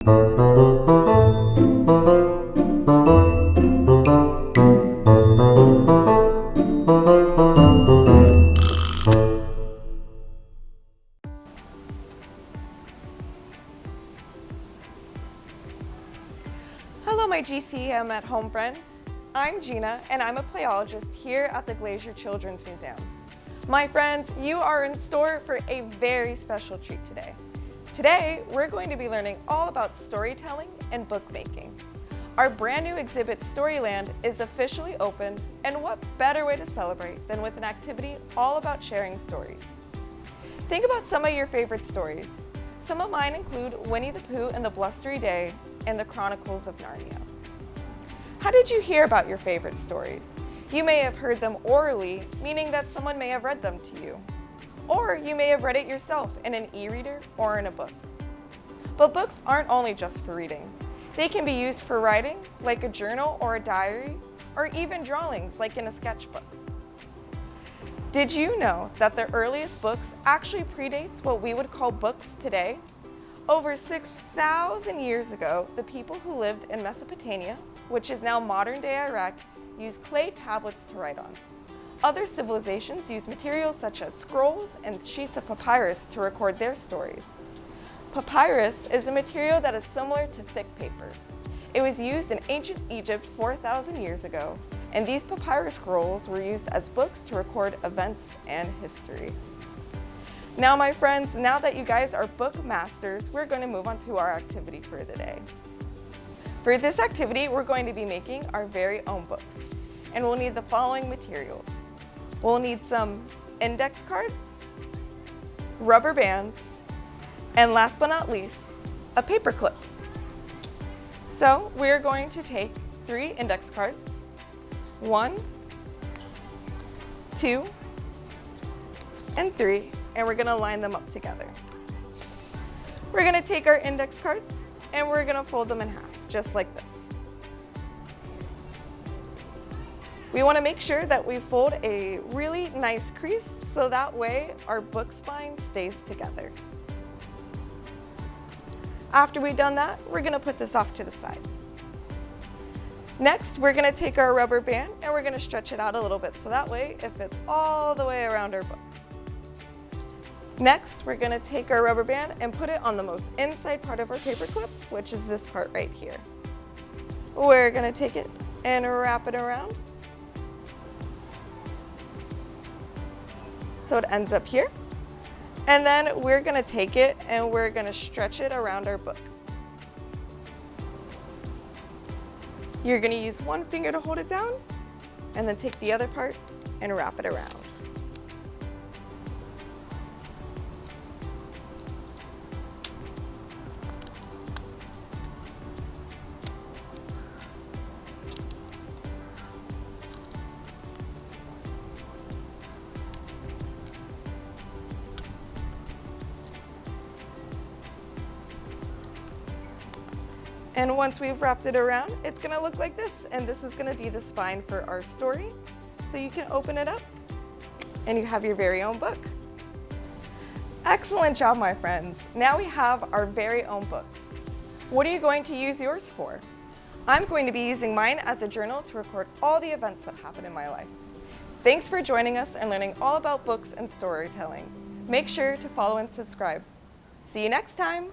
Hello, my GCM at Home friends. I'm Jeanna, and I'm a playologist here at the Glazer Children's Museum. My friends, you are in store for a very special treat today. Today, we're going to be learning all about storytelling and bookmaking. Our brand new exhibit, Storyland, is officially open, and what better way to celebrate than with an activity all about sharing stories. Think about some of your favorite stories. Some of mine include Winnie the Pooh and the Blustery Day and the Chronicles of Narnia. How did you hear about your favorite stories? You may have heard them orally, meaning that someone may have read them to you. Or you may have read it yourself in an e-reader or in a book. But books aren't only just for reading. They can be used for writing, like a journal or a diary, or even drawings, like in a sketchbook. Did you know that the earliest books actually predates what we would call books today? Over 6,000 years ago, the people who lived in Mesopotamia, which is now modern-day Iraq, used clay tablets to write on. Other civilizations used materials such as scrolls and sheets of papyrus to record their stories. Papyrus is a material that is similar to thick paper. It was used in ancient Egypt 4,000 years ago, and these papyrus scrolls were used as books to record events and history. Now, my friends, now that you guys are book masters, we're going to move on to our activity for the day. For this activity, we're going to be making our very own books, and we'll need the following materials. We'll need some index cards, rubber bands, and last but not least, a paper clip. So we're going to take 3 index cards, 1, 2, and 3, and we're gonna line them up together. We're gonna take our index cards and we're gonna fold them in half, just like this. We wanna make sure that we fold a really nice crease so that way our book spine stays together. After we've done that, we're gonna put this off to the side. Next, we're gonna take our rubber band and we're gonna stretch it out a little bit so that way it fits all the way around our book. Next, we're gonna take our rubber band and put it on the most inside part of our paper clip, which is this part right here. We're gonna take it and wrap it around so it ends up here. And then we're gonna take it and we're gonna stretch it around our book. You're gonna use one finger to hold it down and then take the other part and wrap it around. And once we've wrapped it around, it's gonna look like this, and this is gonna be the spine for our story. So you can open it up, and you have your very own book. Excellent job, my friends. Now we have our very own books. What are you going to use yours for? I'm going to be using mine as a journal to record all the events that happen in my life. Thanks for joining us and learning all about books and storytelling. Make sure to follow and subscribe. See you next time.